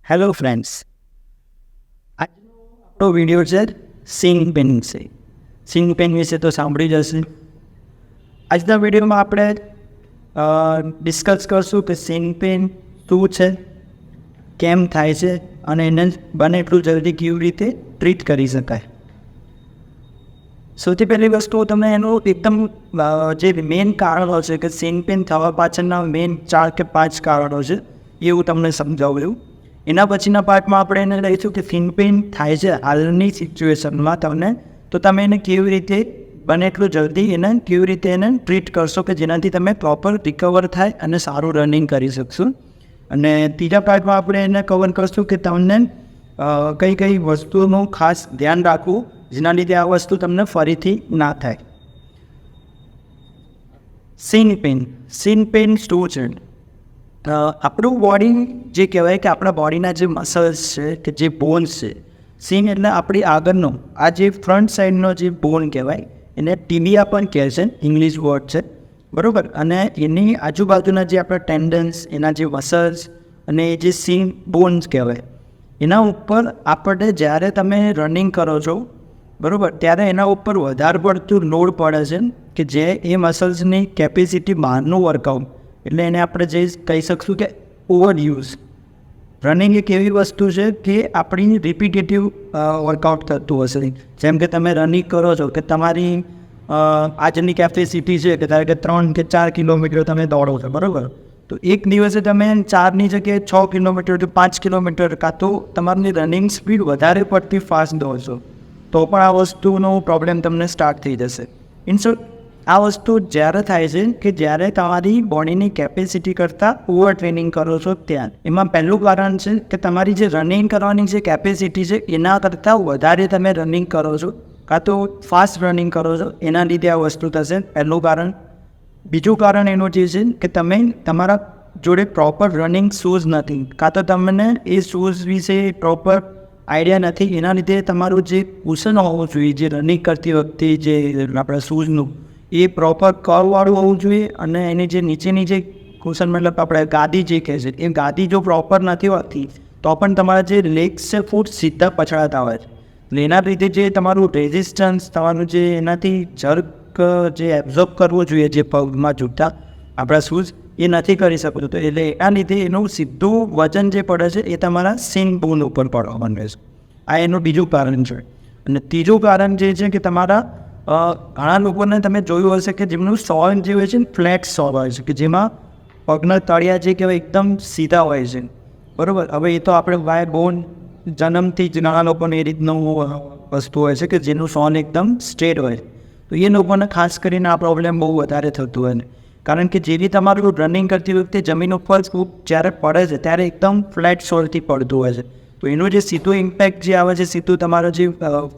Hello friends, આજનો આપણો video છે સિંગ પેન વિશે. સિંગ પેન વિશે તો સાંભળી જ હશે. આજના વિડીયોમાં આપણે ડિસ્કસ કરશું કે સિંગ પેન શું છે, કેમ થાય છે અને એને બને એટલું જલ્દી કેવી રીતે ટ્રીટ કરી શકાય. સૌથી પહેલી વસ્તુ તમે એનું એકદમ જે મેઇન કારણો છે કે સિંગ પેન થવા પાછળના મેઇન 4 કે 5 કારણો છે એ હું તમને સમજાવું. એના પછીના પાર્ટમાં આપણે એને લઈશું કે સિંગ પેન થાય છે હાલની સિચ્યુએશનમાં તમને, તો તમે એને કેવી રીતે બને એટલું જલ્દી કેવી રીતે એને ટ્રીટ કરશો કે જેનાથી તમે પ્રોપર રિકવર થાય અને સારું રનિંગ કરી શકશો. અને ત્રીજા પાર્ટમાં આપણે એને કવર કરશું કે તમને કઈ કઈ વસ્તુનું ખાસ ધ્યાન રાખવું જેના લીધે આ વસ્તુ તમને ફરીથી ના થાય. સિંગ પેન શું છે? આપણું બોડી જે કહેવાય કે આપણા બોડીના જે મસલ્સ છે કે જે બોન્સ છે, સિંગ એટલે આપણી આગળનો આ જે ફ્રન્ટ સાઈડનો જે બોન કહેવાય એને ટીબિયા પણ કહે છે, ઇંગ્લિશ વર્ડ છે, બરાબર. અને એની આજુબાજુના જે આપણા ટેન્ડન્સ, એના જે મસલ્સ અને એ જે સિંગ બોન્સ કહેવાય એના ઉપર આપણે જ્યારે તમે રનિંગ કરો છો બરાબર ત્યારે એના ઉપર વધારે પડતું લોડ પડે છે કે જે એ મસલ્સની કેપેસિટી બહારનું વર્કઆઉટ, એટલે એને આપણે જે કહી શકશું કે ઓવરયુઝ. રનિંગ એક એવી વસ્તુ છે કે આપણી રિપીટેટિવ વર્કઆઉટ થતું હશે. જેમ કે તમે રનિંગ કરો છો કે તમારી આજની કેપેસિટી છે કે ધારો કે 3 કે 4 કિલોમીટર તમે દોડો છો બરાબર, તો એક દિવસે તમે 4ની જગ્યાએ 6 કિલોમીટર કે 5 કિલોમીટર કાં તો તમારી રનિંગ સ્પીડ વધારે પડતી ફાસ્ટ દોડશો તો પણ આ વસ્તુનો પ્રોબ્લેમ તમને સ્ટાર્ટ થઈ જશે. ઇનશોર્ટ આ વસ્તુ જ્યારે થાય છે કે જ્યારે તમારી બોડીની કેપેસિટી કરતાં ઓવર ટ્રેનિંગ કરો છો ત્યાં. એમાં પહેલું કારણ છે કે તમારી જે રનિંગ કરવાની જે કેપેસિટી છે એના કરતાં વધારે તમે રનિંગ કરો છો કાં તો ફાસ્ટ રનિંગ કરો છો, એના લીધે આ વસ્તુ થશે, પહેલું કારણ. બીજું કારણ એનું જે છે કે તમે તમારા જોડે પ્રોપર રનિંગ શૂઝ નથી, કાં તો તમને એ શૂઝ વિશે પ્રોપર આઈડિયા નથી, એના લીધે તમારું જે કુશન હોવું જોઈએ જે રનિંગ કરતી વખતે જે આપણા શૂઝનું એ પ્રોપર કર્વવાળું હોવું જોઈએ. અને એની જે નીચેની જે કુશન મતલબ આપણે ગાદી જે કહે છે એ ગાદી જો પ્રોપર નથી હોતી તો પણ તમારા જે લેગ્સ છે ફૂટ સીધા પછડાતા હોય છે. એટલે એના લીધે જે તમારું રેઝિસ્ટન્સ, તમારું જે એનાથી જર્ક જે એબ્ઝોર્બ કરવો જોઈએ જે પગમાં જૂતા આપણા શૂઝ એ નથી કરી શકતું. તો એટલે એના લીધે એનું સીધું વજન જે પડે છે એ તમારા સિંગ બોન ઉપર પડવા માંડે છે. આ એનું બીજું કારણ છે. અને ત્રીજું કારણ જે છે કે તમારા ઘણા લોકોને તમે જોયું હશે કે જેમનું સોલ જે હોય છે ને ફ્લેટ સોલ હોય છે કે જેમાં પગના તળિયા જે કહેવાય એકદમ સીધા હોય છે બરાબર. હવે એ તો આપણે બાય બોન જન્મથી જ ઘણા લોકોને એ રીતનું વસ્તુ હોય છે કે જેનું સોલ એકદમ સ્ટ્રેટ હોય, તો એ લોકોને ખાસ કરીને આ પ્રોબ્લેમ બહુ વધારે થતું હોય. કારણ કે જેવી તમારું રનિંગ કરતી વખતે જમીન ઉપર જ્યારે પડે છે ત્યારે એકદમ ફ્લેટ સોલથી પડતું હોય છે, તો એનું જે સીધું ઇમ્પેક્ટ જે આવે છે સીધું તમારો જે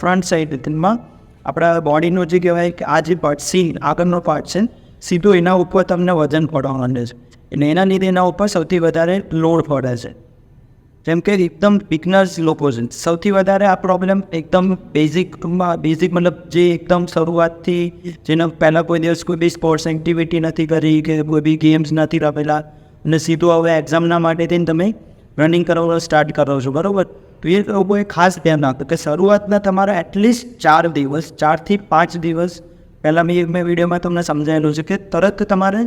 ફ્રન્ટ સાઈડ તેમાં આપણા બોડીનું જે કહેવાય કે આ જે પાર્ટ સિંગ આગળનો પાર્ટ છે સીધું એના ઉપર તમને વજન પડવા માંડે છે. અને એના લીધે એના ઉપર સૌથી વધારે લોડ પડે છે. જેમ કે એકદમ બિગનર્સ લોકો છે સૌથી વધારે આ પ્રોબ્લેમ એકદમ બેઝિક મતલબ જે એકદમ શરૂઆતથી જેને પહેલાં કોઈ દિવસ કોઈ બી સ્પોર્ટ્સ એક્ટિવિટી નથી કરી કે કોઈ બી ગેમ્સ નથી રમેલા અને સીધું હવે એક્ઝામના માટે થઈને તમે રનિંગ કરવાનું સ્ટાર્ટ કરો છો બરાબર, તો એ લોકોએ ખાસ ધ્યાન રાખો કે શરૂઆતના તમારા એટલીસ્ટ 4 દિવસ 4 થી 5 દિવસ પહેલાં મેં વિડીયોમાં તમને સમજાયેલું છે કે તરત તમારે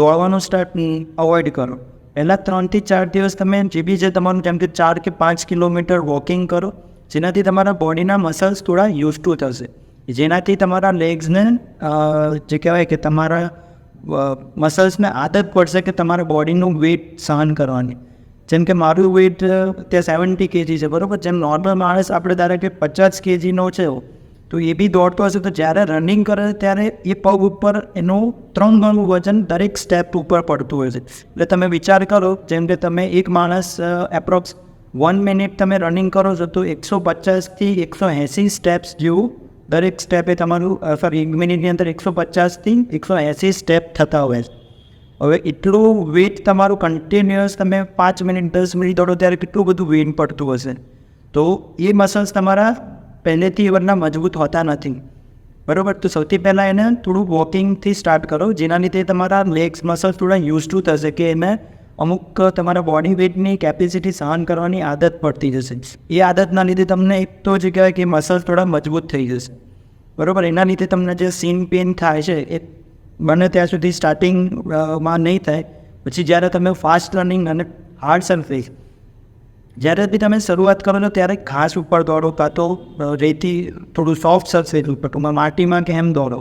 દોડવાનું સ્ટાર્ટ અવોઇડ કરો. પહેલાં 3 થી 4 દિવસ તમે જે બી છે તમારું જેમ કે 4 કે 5 કિલોમીટર વોકિંગ કરો, જેનાથી તમારા બોડીના મસલ્સ થોડા યુઝ ટુ થશે, જેનાથી તમારા લેગ્સને જે કહેવાય કે તમારા મસલ્સને આદત પડશે કે તમારા બોડીનું વેઇટ સહન કરવાની. જેમ કે મારું વેઇટ ત્યાં 70 kg છે બરાબર, જેમ નોર્મલ માણસ આપણે ધારો કે 50 kgનો છે તો એ બી દોડતો હશે તો જ્યારે રનિંગ કરે ત્યારે એ પગ ઉપર એનું 3 ગણું વજન દરેક સ્ટેપ ઉપર પડતું હોય છે. એટલે તમે વિચાર કરો જેમ કે તમે એક માણસ એપ્રોક્સ 1 મિનિટ તમે રનિંગ કરો છો તો 150થી 180 સ્ટેપ્સ જેવું દરેક સ્ટેપે તમારું 1 મિનિટની અંદર 150થી 180 સ્ટેપ થતા હોય છે. હવે એટલું વેઇટ તમારું કન્ટિન્યુઅસ તમે 5 મિનિટ 10 મિનિટ દોડો ત્યારે કેટલું બધું વેઇટ પડતું હશે, તો એ મસલ્સ તમારા પહેલેથી એવરના મજબૂત હોતા નથી બરાબર. તો સૌથી પહેલાં એને થોડું વોકિંગથી સ્ટાર્ટ કરો જેના લીધે તમારા લેગ્સ મસલ્સ થોડા યુઝ ટુ થશે કે એને અમુક તમારા બોડી વેઇટની કેપેસિટી સહન કરવાની આદત પડતી જશે. એ આદતના લીધે તમને એક તો જે કહેવાય કે મસલ્સ થોડા મજબૂત થઈ જશે, બરાબર. એના લીધે તમને જે સીન પેન થાય છે એ બને ત્યાં સુધી સ્ટાર્ટિંગમાં નહીં થાય. પછી જ્યારે તમે ફાસ્ટ રનિંગ અને હાર્ડ સરફેસ જ્યારે બી તમે શરૂઆત કરો છો ત્યારે ઘાસ ઉપર દોડો, કાં તો રેતી થોડું સોફ્ટ સરફેસ ઉપર ટૂંકમાં માટીમાં કે એમ દોડો.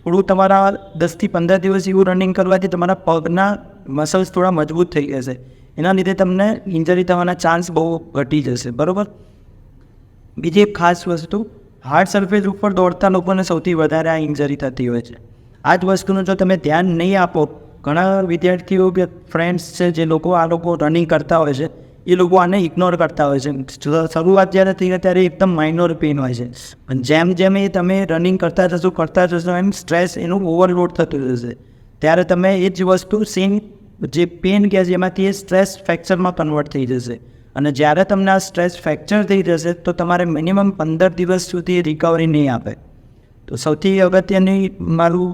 થોડું તમારા 10 થી 15 દિવસ એવું રનિંગ કરવાથી તમારા પગના મસલ્સ થોડા મજબૂત થઈ જશે. એના લીધે તમને ઇન્જરી થવાના ચાન્સ બહુ ઘટી જશે, બરાબર. બીજી એક ખાસ વસ્તુ, હાર્ડ સરફેસ ઉપર દોડતા લોકોને સૌથી વધારે આ ઇન્જરી થતી હોય છે. આ જ વસ્તુનું જો તમે ધ્યાન નહીં આપો, ઘણા વિદ્યાર્થીઓ કે ફ્રેન્ડ્સ છે જે લોકો આ લોકો રનિંગ કરતા હોય છે, એ લોકો આને ઇગ્નોર કરતા હોય છે. શરૂઆત જ્યારે થઈ ત્યારે એકદમ માઇનોર પેન હોય છે, પણ જેમ જેમ એ તમે રનિંગ કરતા જશો એમ સ્ટ્રેસ એનું ઓવરલોડ થતું જશે. ત્યારે તમે એ જ વસ્તુ સેમ જે પેન કે છે એમાંથી એ સ્ટ્રેસ ફ્રેક્ચરમાં કન્વર્ટ થઈ જશે. અને જ્યારે તમને આ સ્ટ્રેસ ફ્રેક્ચર થઈ જશે તો તમારે મિનિમમ 15 દિવસ સુધી રિકવરી નહીં આપે. તો સૌથી અગત્યની મારું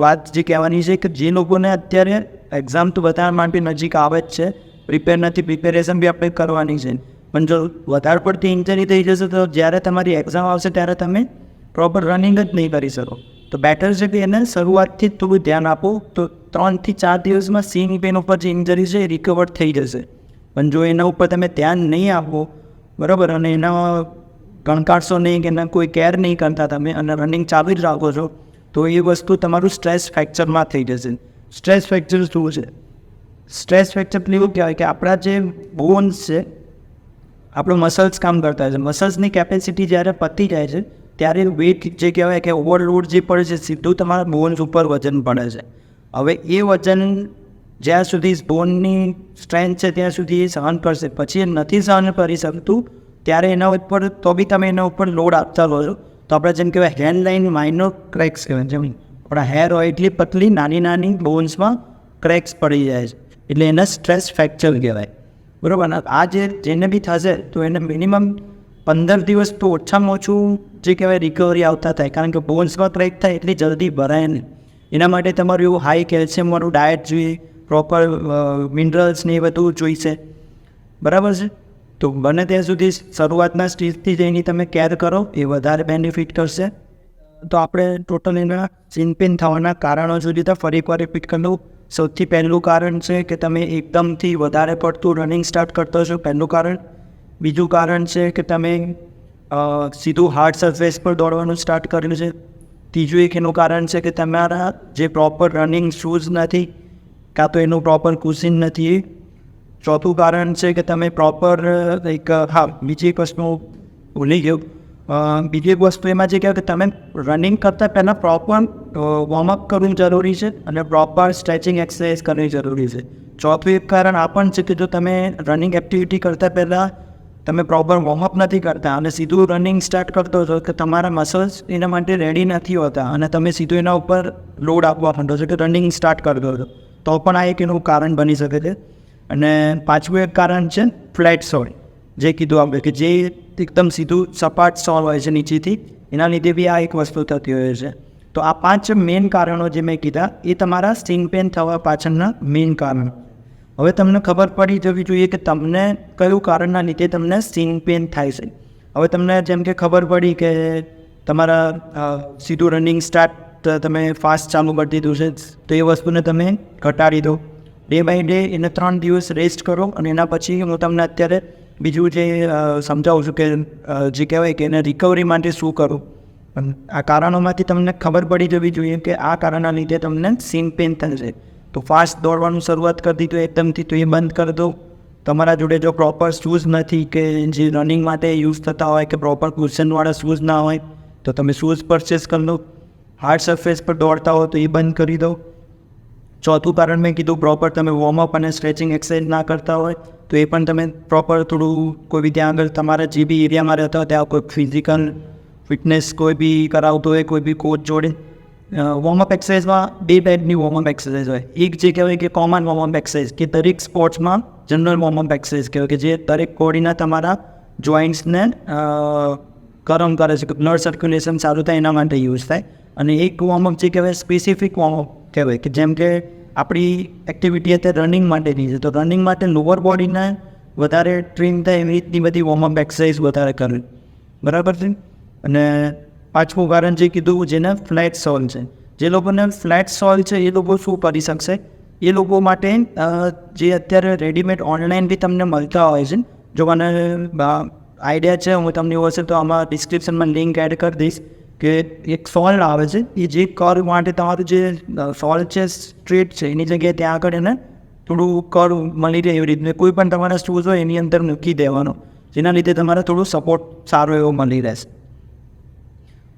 વાત જે કહેવાની છે કે જે લોકોને અત્યારે એક્ઝામ તો બધા માટે નજીક આવે જ છે, પ્રિપેર નથી, પ્રિપેરેશન બી આપણે કરવાની છે, પણ જો વધારે પડતી ઇન્જરી થઈ જશે તો જ્યારે તમારી એક્ઝામ આવશે ત્યારે તમે પ્રોપર રનિંગ જ નહીં કરી શકો. તો બેટર છે કે એને શરૂઆતથી જ થોડું ધ્યાન આપો તો 3 થી 4 દિવસમાં સીન પેન ઉપર જે ઇન્જરી છે એ રિકવર થઈ જશે. પણ જો એના ઉપર તમે ધ્યાન નહીં આપો, બરાબર, અને એના ગણકારશો નહીં કે એના કોઈ કેર નહીં કરતા તમે અને રનિંગ ચાલુ જ રાખો છો, તો એ વસ્તુ તમારું સ્ટ્રેસ ફ્રેક્ચરમાં થઈ જશે. સ્ટ્રેસ ફ્રેક્ચર શું છે? સ્ટ્રેસ ફ્રેક્ચર એવું કહેવાય કે આપણા જે બોન્સ છે, આપણો મસલ્સ કામ કરતા હોય છે, મસલ્સની કેપેસિટી જ્યારે પતી જાય છે ત્યારે વેઇટ જે કહેવાય કે ઓવરલોડ જે પડે છે સીધું તમારા બોન્સ ઉપર વજન પડે છે. હવે એ વજન જ્યાં સુધી બોનની સ્ટ્રેન્થ છે ત્યાં સુધી એ સહન કરશે, પછી એ નથી સહન કરી શકતું ત્યારે એના ઉપર તો બી તમે એના ઉપર લોડ આપતા રહો છો. તો આપણે જેમ કહેવાય હેર લાઇન માઇનોર ક્રેક્સ કહેવાય, જેમ આપણા હેર હોય એટલી પતલી નાની નાની બોન્સમાં ક્રેક્સ પડી જાય છે, એટલે એને સ્ટ્રેસ ફ્રેક્ચર કહેવાય, બરાબર. આ જેને બી થશે તો એને મિનિમમ 15 દિવસ તો ઓછામાં ઓછું જે કહેવાય રિકવરી આવતા થાય, કારણ કે બોન્સમાં ક્રેક થાય એટલી જલ્દી ભરાય નહીં. એના માટે તમારું એવું હાઈ કેલ્શિયમવાળું ડાયટ જોઈએ, પ્રોપર મિનરલ્સ ને એ બધું જોઈશે, બરાબર છે. તો બને ત્યાં સુધી શરૂઆતના સ્ટેજથી જઈને તમે કેર કરો, એ વધારે બેનિફિટ કરશે. તો આપણે ટોટલ એના સીન પેન થવાના કારણો સુધી તો ફરી એકવાર રિપીટ કરી લઉં. સૌથી પહેલું કારણ છે કે તમે એકદમથી વધારે પડતું રનિંગ સ્ટાર્ટ કરતો છો, પહેલું કારણ. બીજું કારણ છે કે તમે સીધું હાર્ડ સરફેસ પર દોડવાનું સ્ટાર્ટ કર્યું છે. ત્રીજું એક એનું કારણ છે કે તમારા જે પ્રોપર રનિંગ શૂઝ નથી, કાં તો એનું પ્રોપર કુશિન નથી. ચોથું કારણ છે કે તમે પ્રોપર બીજી એક વસ્તુ ભૂલી ગયો. બીજી એક વસ્તુ એમાં જે કહેવાય કે તમે રનિંગ કરતાં પહેલાં પ્રોપર વોર્મઅપ કરવું જરૂરી છે અને પ્રોપર સ્ટ્રેચિંગ એક્સરસાઇઝ કરવી જરૂરી છે. ચોથું એક કારણ આ પણ છે કે જો તમે રનિંગ એક્ટિવિટી કરતાં પહેલાં તમે પ્રોપર વોર્મઅપ નથી કરતા અને સીધું રનિંગ સ્ટાર્ટ કરતો છો કે તમારા મસલ્સ એના માટે રેડી નથી હોતા અને તમે સીધું એના ઉપર લોડ આપવા માંડો છો કે રનિંગ સ્ટાર્ટ કરતો છો, તો પણ આ એક એનું કારણ બની શકે છે. અને પાંચમું એક કારણ છે ફ્લેટ સોલ, જે કીધું આપણે કે જે એકદમ સીધું સપાટ સોલ હોય છે નીચેથી, એના લીધે બી આ એક વસ્તુ થતી હોય છે. તો આ 5 મેઇન કારણો જે મેં કીધા એ તમારા સીન પેન થવા પાછળના મેઇન કારણ. હવે તમને ખબર પડી જવી જોઈએ કે તમને કયું કારણના લીધે તમને સીન પેન થાય છે. હવે તમને જેમ કે ખબર પડી કે તમારા સીધું રનિંગ સ્ટાર્ટ તમે ફાસ્ટ ચાલુ કરી દીધું છે, તો એ વસ્તુને તમે ઘટાડી દો. ડે બાય ડે એને 3 દિવસ રેસ્ટ કરો અને એના પછી હું તમને અત્યારે બીજું જે સમજાવું છું કે જે કહેવાય કે એને રિકવરી માટે શું કરું. પણ આ કારણોમાંથી તમને ખબર પડી જવી જોઈએ કે આ કારણના લીધે તમને સીન પેન થશે. તો ફાસ્ટ દોડવાનું શરૂઆત કરી દીધું એકદમથી, તો એ બંધ કરી દો. તમારા જોડે જો પ્રોપર શૂઝ નથી કે જે રનિંગ માટે યુઝ થતા હોય કે પ્રોપર કુશનવાળા શૂઝ ના હોય તો તમે શૂઝ પરચેસ કરી લો. હાર્ડ સરફેસ પર દોડતા હો તો એ બંધ કરી દો. ચોથું કારણ મેં કીધું પ્રોપર તમે વોર્મઅપ અને સ્ટ્રેચિંગ એક્સરસાઇઝ ના કરતા હોય તો એ પણ તમે પ્રોપર થોડું કોઈ બી ત્યાં આગળ તમારા જે બી એરિયામાં રહેતા હોય ત્યાં કોઈ ફિઝિકલ ફિટનેસ કોઈ બી કરાવતો હોય કોઈ બી કોચ જોડે. વોર્મઅપ એક્સરસાઇઝમાં 2 ટાઈપની વોર્મઅપ એક્સરસાઇઝ હોય. એક જે કહેવાય કે કોમન વોર્મઅપ એક્સરસાઇઝ કે દરેક સ્પોર્ટ્સમાં જનરલ વોર્મઅપ એક્સરસાઇઝ કહેવાય કે જે દરેક બોડીના તમારા જોઇન્ટ્સને ગરમ કરે છે કે બ્લડ સર્ક્યુલેશન સારું થાય એના માટે યુઝ થાય. અને એક વોર્મઅપ જે કહેવાય સ્પેસિફિક વોર્મઅપ કહેવાય કે જેમ કે આપણી એક્ટિવિટી અત્યારે રનિંગ માટેની છે, તો રનિંગ માટે લોઅર બોડીને વધારે ટ્રેન થાય એવી રીતની બધી વોર્મઅપ એક્સરસાઇઝ વધારે કરવી, બરાબર છે. અને પાંચમું કારણ જે કીધું, જેને ફ્લેટ સોલ છે, જે લોકોને ફ્લેટ સોલ છે એ લોકો શું કરી શકશે, એ લોકો માટે જે અત્યારે રેડીમેડ ઓનલાઈન બી તમને મળતા હોય છે, જો મને આઈડિયા છે હું તમને એવું હશે તો આમાં ડિસ્ક્રિપ્શનમાં લિંક એડ કરી દઈશ કે એક સોલ આવે છે, એ જે કર્વ માટે તમારું જે સોલ છે સ્ટ્રેટ છે એની જગ્યાએ ત્યાં આગળ એને થોડું કર્વ મળી રહે એવી રીતનું કોઈ પણ તમારા શૂઝ હોય એની અંદર મૂકી દેવાનો, જેના લીધે તમારે થોડું સપોર્ટ સારો એવો મળી રહેશે.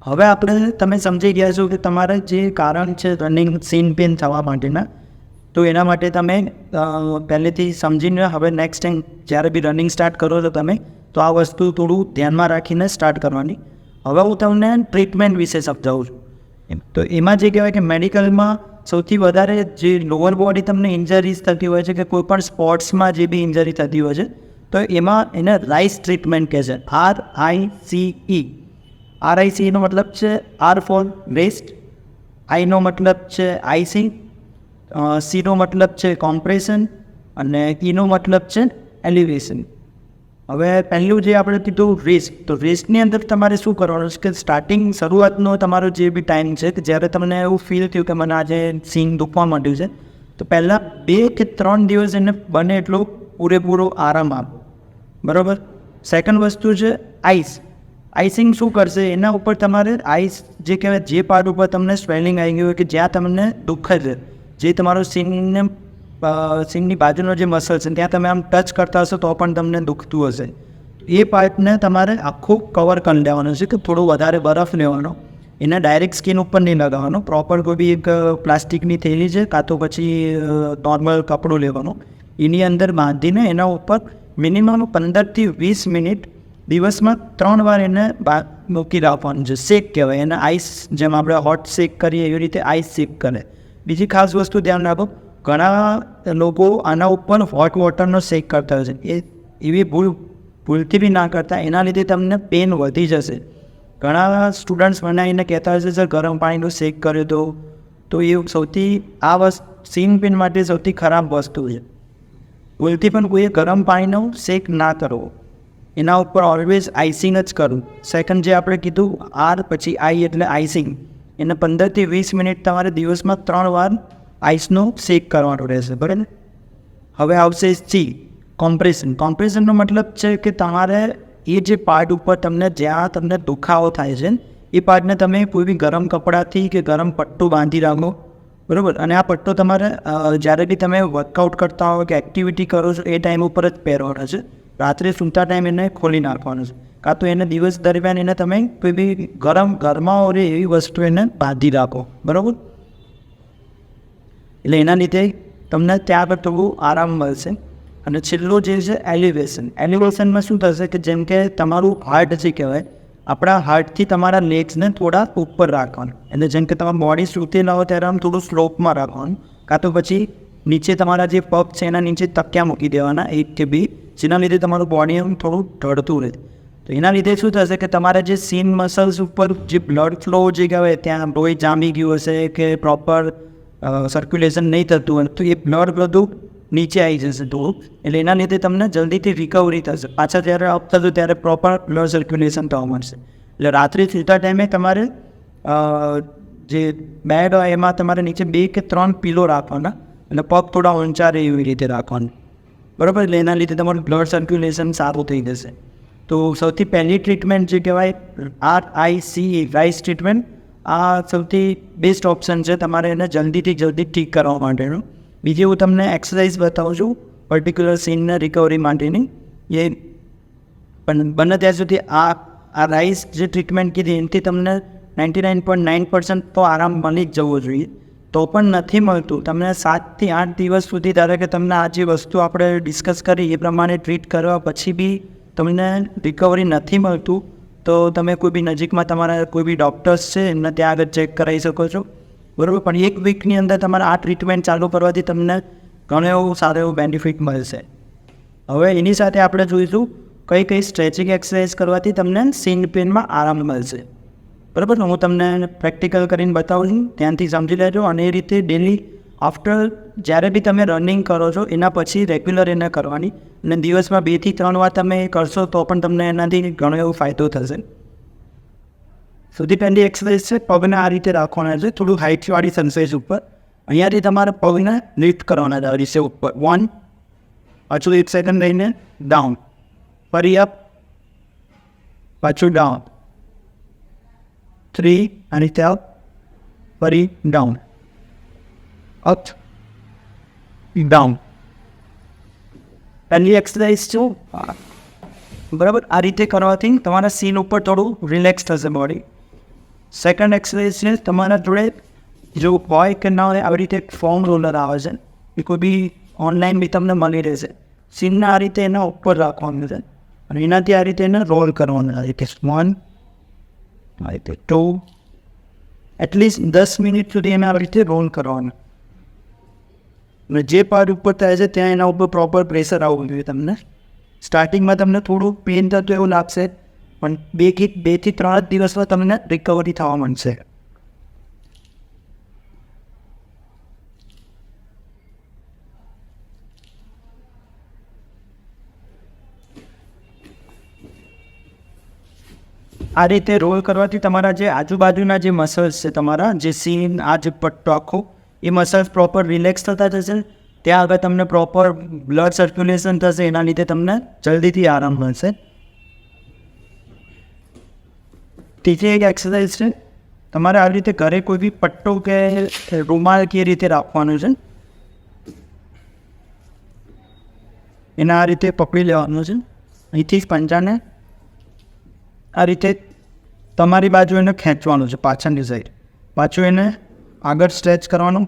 હવે આપણે તમે સમજી ગયા છો કે તમારે જે કારણ છે રનિંગ સીન પેન થવા માટેના, તો એના માટે તમે પહેલેથી સમજીને હવે નેક્સ્ટ ટાઈમ જ્યારે બી રનિંગ સ્ટાર્ટ કરો છો તમે, તો આ વસ્તુ થોડું ધ્યાનમાં રાખીને સ્ટાર્ટ કરવાની. હવે હું તમને ટ્રીટમેન્ટ વિશે સમજાવું છું. તો એમાં જે કહેવાય કે મેડિકલમાં સૌથી વધારે જે લોઅર બોડી તમને ઇન્જરીઝ થતી હોય છે કે કોઈ પણ સ્પોર્ટ્સમાં જે બી ઇન્જરી થતી હોય છે, તો એમાં એને રાઇસ ટ્રીટમેન્ટ કહે છે, RICE. RICEનો મતલબ છે R ફોર રેસ્ટ, આઈનો મતલબ છે આઈસિંગ, સીનો મતલબ છે કોમ્પ્રેશન અને ઈનો મતલબ છે એલિવેશન. હવે પહેલું જે આપણે કીધું રેસ્ટ, તો રેસ્ટની અંદર તમારે શું કરવાનું છે કે સ્ટાર્ટિંગ શરૂઆતનો તમારો જે બી ટાઈમ છે કે જ્યારે તમને એવું ફીલ થયું કે મને આજે સીન દુખવા માંડ્યું છે, તો પહેલાં 2 કે 3 દિવસ એને બને એટલો પૂરેપૂરો આરામ આપો, બરાબર. સેકન્ડ વસ્તુ છે આઈસ. આઈસિંગ શું કરશે, એના ઉપર તમારે આઈસ જે કહેવાય જે પાર્ટ ઉપર તમને સ્વેલિંગ આવી ગયું હોય કે જ્યાં તમને દુખે છે, જે તમારો સીનની બાજુનો જે મસલ છે ત્યાં તમે આમ ટચ કરતા હશો તો પણ તમને દુખતું હશે, એ પાર્ટને તમારે આખું કવર કરી લેવાનું છે કે થોડું વધારે બરફ લેવાનો, એને ડાયરેક્ટ સ્કિન ઉપર નહીં લગાવવાનો, પ્રોપર કોઈ બી એક પ્લાસ્ટિકની થેલી છે કાં તો પછી નોર્મલ કપડું લેવાનું, એની અંદર બાંધીને એના ઉપર મિનિમમ 15 થી 20 મિનિટ દિવસમાં 3 વાર એને મૂકી રાખવાનું છે. શેક કહેવાય એને, આઈસ જેમ આપણે હોટ શેક કરીએ એવી રીતે આઈસ શેક કરે. બીજી ખાસ વસ્તુ ધ્યાન રાખો, ઘણા લોકો આના ઉપર હોટ વોટરનો શેક કરતા હોય છે, એ એવી ભૂલથી બી ના કરતા, એના લીધે તમને પેન વધી જશે. ઘણા સ્ટુડન્ટ્સ બનાવીને કહેતા હોય છે સર ગરમ પાણીનો શેક કર્યો તો એ સૌથી સીન પેન માટે સૌથી ખરાબ વસ્તુ છે. ભૂલથી પણ કોઈએ ગરમ પાણીનો શેક ના કરવો, એના ઉપર ઓલવેઝ આઈસિંગ જ કરવું. સેકન્ડ જે આપણે કીધું R પછી આઈ એટલે આઈસિંગ, એને 15 થી 20 મિનિટ તમારે દિવસમાં 3 વાર આઈસનો શેક કરવાનો રહેશે, બરાબર. હવે આવશે C, કોમ્પ્રેશન. કોમ્પ્રેશનનો મતલબ છે કે તમારે એ જે પાર્ટ ઉપર જ્યાં તમને દુખાવો થાય છે એ પાર્ટને તમે કોઈ બી ગરમ કપડાથી કે ગરમ પટ્ટું બાંધી રાખો, બરાબર. અને આ પટ્ટો તમારે જ્યારે બી તમે વર્કઆઉટ કરતા હો કે એક્ટિવિટી કરો છો એ ટાઈમ ઉપર જ પહેરવાનો છે. રાત્રે સૂતા ટાઈમ એને ખોલી નાખવાનું છે, કાં તો એને દિવસ દરમિયાન એને તમે કોઈ બી ઘરમાં રહે એવી વસ્તુ એને બાંધી રાખો, બરાબર. એટલે એના લીધે તમને ત્યાં આગળ થોડું આરામ મળશે. અને છેલ્લું જે છે એલિવેશન. એલિવેશનમાં શું થશે કે જેમ કે તમારું હાર્ટ જે કહેવાય, આપણા હાર્ટથી તમારા લેગ્સને થોડા ઉપર રાખવાનું, એટલે જેમ કે તમારા બોડી સૂતેલા હોય ત્યારે આમ થોડું સ્લોપમાં રાખવાનું, કાં તો પછી નીચે તમારા જે પગ છે એના નીચે તકિયા મૂકી દેવાના 1 કે 2, જેના લીધે તમારું બોડી આમ થોડું ઢળતું રહે. તો એના લીધે શું થશે કે તમારા જે સીન મસલ્સ ઉપર જે બ્લડ ફ્લો જે કહેવાય ત્યાં લોહી જામી ગયું હશે કે પ્રોપર સર્ક્યુલેશન નહીં થતું હોય તો એ બ્લડ બધું નીચે આવી જશે થોડું, એટલે એના લીધે તમને જલ્દીથી રિકવરી થશે. પાછા જ્યારે અપ થશે ત્યારે પ્રોપર બ્લડ સર્ક્યુલેશન થવા મળશે. એટલે રાત્રે સૂતા ટાઈમે તમારે જે બેડ હોય એમાં તમારે નીચે 2 કે 3 પીલો રાખવાના અને પગ થોડા ઊંચા રહે એવી રીતે રાખવાનું, બરાબર. એટલે એના લીધે તમારું બ્લડ સર્ક્યુલેશન સારું થઈ જશે. તો સૌથી પહેલી ટ્રીટમેન્ટ જે કહેવાય RICE, રાઇસ ટ્રીટમેન્ટ, આ સૌથી બેસ્ટ ઓપ્શન છે તમારે એને જલ્દી ઠીક કરવા માટેનું. બીજી હું તમને એક્સરસાઇઝ બતાવું છું પર્ટિક્યુલર સીનના રિકવરી માટેની, એ પણ બને ત્યાં સુધી આ રાઇસ જે ટ્રીટમેન્ટ કીધી એનાથી તમને 99.9% તો આરામ મળી જ જવો જોઈએ. તો પણ નથી મળતું, તમને 7 થી 8 દિવસ સુધી, ધારો કે તમને આ જે વસ્તુ આપણે ડિસ્કસ કરી એ પ્રમાણે ટ્રીટ કરવા પછી બી તમને રિકવરી નથી મળતું, તો તમે કોઈ બી નજીકમાં તમારા કોઈ બી ડૉક્ટર્સ છે એમને ત્યાં આગળ ચેક કરાવી શકો છો, બરાબર. પણ 1 વીકની અંદર તમારે આ ટ્રીટમેન્ટ ચાલુ કરવાથી તમને ઘણો એવું સારો એવું બેનિફિટ મળશે. હવે એની સાથે આપણે જોઈશું કઈ સ્ટ્રેચિંગ એક્સરસાઇઝ કરવાથી તમને સીન પેનમાં આરામ મળશે, બરાબર. હું તમને પ્રેક્ટિકલ કરીને બતાવું છું, ત્યાંથી સમજી લેજો અને એ રીતે ડેલી આફ્ટર જ્યારે બી તમે રનિંગ કરો છો એના પછી રેગ્યુલર એને કરવાની, અને દિવસમાં 2 થી 3 વાર તમે કરશો તો પણ તમને એનાથી ઘણો એવો ફાયદો થશે. સૌથી પહેલી એક્સરસાઇઝ છે પગને આ રીતે રાખવાના છે, થોડું હાઇટવાળી સનસાઇઝ ઉપર. અહીંયાથી તમારે પગને લિફ્ટ કરવાના છે રીસે ઉપર. 1, પાછું 1 સેકન્ડ રહીને ડાઉન, ફરી અપ, પાછું ડાઉન, 3 આ રીતે અપ, ફરી ડાઉન, અપ, ડાઉન. પહેલી એક્સરસાઇઝ છે બરાબર. આ રીતે કરવાથી તમારા સીન ઉપર થોડું રિલેક્સ થશે બોડી. સેકન્ડ એક્સરસાઇઝ છે તમારા જોડે જો હોય કે ના હોય આવી રીતે એક ફોમ રોલર આવે છે, એ કોઈ બી ઓનલાઈન બી તમને મળી રહેશે. સીનને આ રીતે એના ઉપર રાખવાનું છે અને એનાથી આ રીતે એને રોલ કરવાનું. આ રીતે 1, આ રીતે 2, એટલીસ્ટ 10 મિનિટ સુધી એને આવી રીતે રોલ કરવાનું. અને જે પાર્ટ ઉપર થાય છે ત્યાં એના ઉપર પ્રોપર પ્રેશર આવવું જોઈએ તમને. સ્ટાર્ટિંગમાં તમને થોડું પેઇન થતું એવું લાગશે, પણ 2 થી 3 દિવસમાં તમને રિકવરી થવા માંડશે. આ રીતે રોલ કરવાથી તમારા જે આજુબાજુના જે મસલ્સ છે, તમારા જે સીન, આ જે પટ્ટો આખો, એ મસલ્સ પ્રોપર રિલેક્સ થતા જશે. ત્યાં આગળ તમને પ્રોપર બ્લડ સર્ક્યુલેશન થશે, એના લીધે તમને જલ્દીથી આરામ મળશે. ત્રીજી એક એક્સરસાઇઝ છે, તમારે આવી રીતે ઘરે કોઈ બી પટ્ટો કે રૂમાલ કે રીતે રાખવાનું છે. એને આ રીતે પકડી લેવાનું છે. અહીંથી પંજાને આ રીતે તમારી બાજુ એને ખેંચવાનું છે પાછળની સાઈડ, પાછું એને આગળ સ્ટ્રેચ કરવાનું,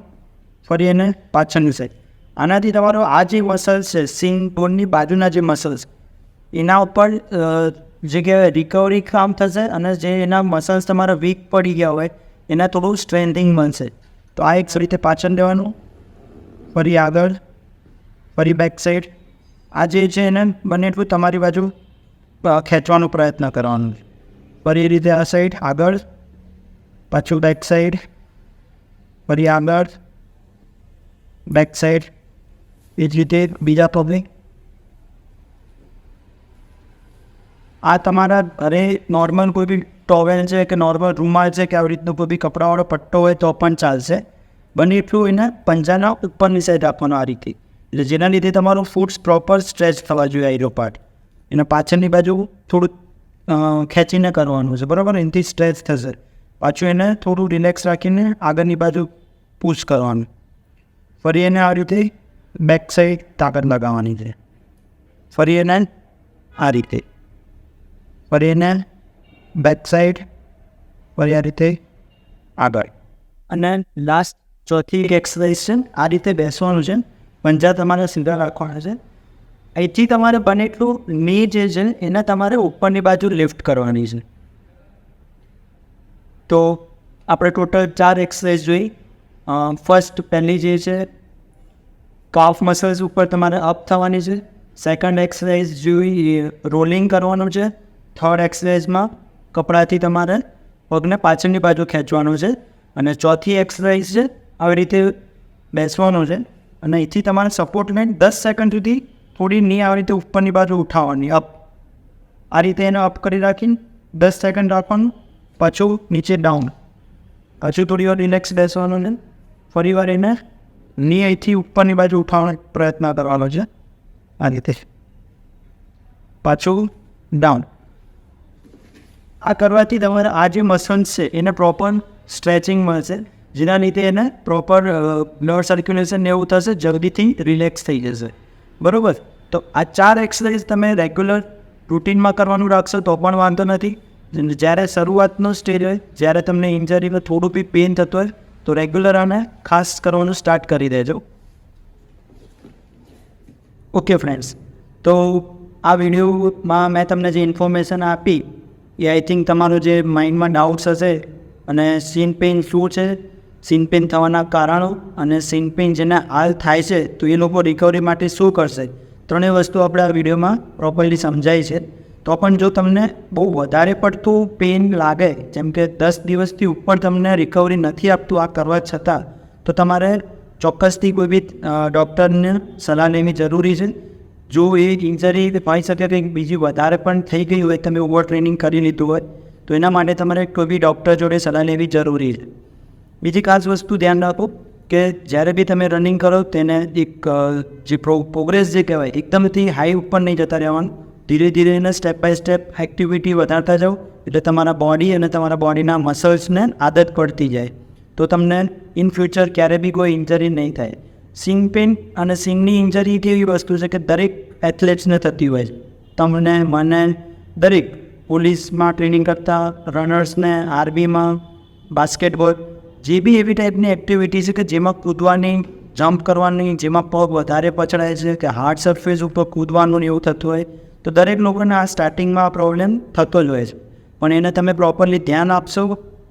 ફરી એને પાછળની સાઈડ. આનાથી તમારો આ જે મસલ્સ છે, સીન બોનની બાજુના જે મસલ્સ, એના ઉપર જે કહેવાય રિકવરી કામ થશે, અને જે એના મસલ્સ તમારા વીક પડી ગયા હોય એના થોડું સ્ટ્રેન્થિંગ બનશે. તો આ એક રીતે પાછળ લેવાનું, ફરી આગળ, ફરી બેક સાઈડ. આ જે છે એને બને એટલું તમારી બાજુ ખેંચવાનો પ્રયત્ન કરવાનો. ફરી એ રીતે આ સાઈડ આગળ, પાછું બેક સાઈડ, ફરી આગળ, બેક સાઈડ. એ જ રીતે બીજા પગને. આ તમારા ઘરે નોર્મલ કોઈ બી ટોવેલ છે કે નોર્મલ રૂમાલ છે કે આવી રીતનો કોઈ બી કપડાવાળો પટ્ટો હોય તો પણ ચાલશે. બને એટલું એને પંજાના ઉપરની સાઈડ રાખવાનો આ રીતે, એટલે જેના લીધે તમારું ફૂટ્સ પ્રોપર સ્ટ્રેચ થવા જોઈએ. આઈરો પાર્ટ એના પાછળની બાજુ થોડું ખેંચીને કરવાનું છે, બરાબર, એનાથી સ્ટ્રેચ થશે. પાછું એને થોડું રિલેક્સ રાખીને આગળની બાજુ પુશ કરવાનું. ફરી એને આ રીતે બેક સાઈડ તાકાત લગાવવાની છે. ફરી એને આ રીતે, ફરી એને બેક સાઈડ, ફરી આ રીતે આગળ. અને લાસ્ટ ચોથી એક એક્સરસાઇઝ છે, આ રીતે બેસવાનું છે, પંજા તમારે સીધા રાખવાના છે. અહીંથી તમારે બને એટલું ની જે છે એને તમારે ઉપરની બાજુ લિફ્ટ કરવાની છે. તો આપણે ટોટલ 4 એક્સરસાઇઝ જોઈ. ફર્સ્ટ પહેલી જે છે કાફ મસલ્સ ઉપર તમારે અપ થવાની છે. સેકન્ડ એક્સરસાઇઝ જોઈ રોલિંગ કરવાનું છે. થર્ડ એક્સરસાઇઝમાં કપડાથી તમારે પગને પાછળની બાજુ ખેંચવાનું છે. અને ચોથી એક્સરસાઇઝ છે આવી રીતે બેસવાનું છે, અને અહીંથી તમારે સપોર્ટને 10 સેકન્ડ સુધી થોડી ની આવી રીતે ઉપરની બાજુ ઉઠાવવાની, અપ. આ રીતે એને અપ કરી રાખીને 10 સેકન્ડ રાખવાનું, પાછું નીચે ડાઉન, પાછું થોડી વાર રિલેક્સ બેસવાનું છે. ફરી વાર એને ની અહીંથી ઉપરની બાજુ ઉઠાવવાનો પ્રયત્ન કરવાનો છે, આ રીતે, પાછું ડાઉન. આ કરવાથી તમારા આ જે મસલ્સ છે એને પ્રોપર સ્ટ્રેચિંગ મળશે, જેના લીધે એને પ્રોપર બ્લડ સર્ક્યુલેશન એવું થશે, જલ્દીથી રિલેક્સ થઈ જશે, બરાબર. તો આ 4 એક્સરસાઇઝ તમે રેગ્યુલર રૂટીનમાં કરવાનું રાખશો તો પણ વાંધો નથી. જ્યારે શરૂઆતનો સ્ટેજ હોય, જ્યારે તમને ઇન્જરીમાં થોડું બી પેઇન થતું હોય તો રેગ્યુલર આને ખાસ કરવાનું સ્ટાર્ટ કરી દેજો. ઓકે ફ્રેન્ડ્સ, તો આ વિડીયોમાં મેં તમને જે ઇન્ફોર્મેશન આપી એ આઈ થિંક તમારું જે માઇન્ડમાં ડાઉટ્સ હશે, અને સીન પેઇન શું છે, સીન પેઇન થવાના કારણો, અને સીન પેઇન જેને હાલ થાય છે તો એ લોકો રિકવરી માટે શું કરશે, ત્રણેય વસ્તુ આપણે આ વિડીયોમાં પ્રોપરલી સમજાઈ છે. તો પણ જો તમને બહુ વધારે પડતું પેઇન લાગે, જેમ કે 10 દિવસથી ઉપર તમને રિકવરી નથી આપતું આ કરવા છતાં, તો તમારે ચોક્કસથી કોઈ બી ડૉક્ટરને સલાહ લેવી જરૂરી છે. જો એ ઇન્જરી હોઈ શકે કે બીજી વધારે પણ થઈ ગઈ હોય, તમે ઓવર ટ્રેનિંગ કરી લીધું હોય, તો એના માટે તમારે કોઈ બી ડૉક્ટર જોડે સલાહ લેવી જરૂરી છે. બીજી ખાસ વસ્તુ ધ્યાન રાખો કે જ્યારે બી તમે રનિંગ કરો તેને એક જે પ્રોગ્રેસ જે કહેવાય એકદમથી હાઈ ઉપર નહીં જતા રહેવાનું. ધીરે ધીરે એને સ્ટેપ બાય સ્ટેપ એક્ટિવિટી વધારતા જાઓ, એટલે તમારા બોડી અને તમારા બોડીના મસલ્સને આદત પડતી જાય, તો તમને ઇન ફ્યુચર ક્યારે બી કોઈ ઇન્જરી નહીં થાય. સિંગ પેન અને સિંગની ઇન્જરી એવી વસ્તુ છે કે દરેક એથ્લેટ્સને થતી હોય છે. તમને, મને, દરેક પોલીસમાં ટ્રેનિંગ કરતા રનર્સને, આર્મીમાં, બાસ્કેટબોલ, જે બી એવી ટાઈપની એક્ટિવિટી છે કે જેમાં કૂદવાની, જમ્પ કરવાની, જેમાં પગ વધારે પછડાય છે કે હાર્ડ સરફેસ ઉપર કૂદવાનું ને એવું થતું હોય, તો દરેક લોકોને આ સ્ટાર્ટિંગમાં આ પ્રોબ્લેમ થતો જ હોય છે. પણ એને તમે પ્રોપરલી ધ્યાન આપશો,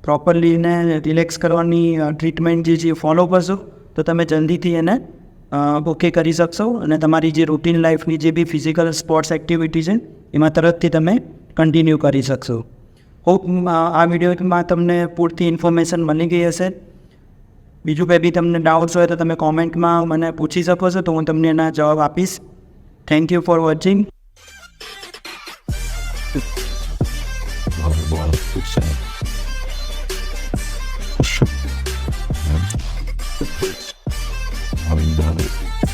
પ્રોપરલી એને રિલેક્સ કરવાની ટ્રીટમેન્ટ જે ફોલો કરશો, તો તમે જલ્દીથી એને ઓકે કરી શકશો અને તમારી જે રૂટીન લાઈફની જે બી ફિઝિકલ સ્પોર્ટ્સ એક્ટિવિટી છે એમાં તરતથી તમે કન્ટિન્યુ કરી શકશો. હોપ આ વિડીયોમાં તમને પૂરતી ઇન્ફોર્મેશન મળી ગઈ હશે. બીજું કંઈ બી તમને ડાઉટ્સ હોય તો તમે કોમેન્ટમાં મને પૂછી શકો છો, તો હું તમને એના જવાબ આપીશ. Thank you for watching.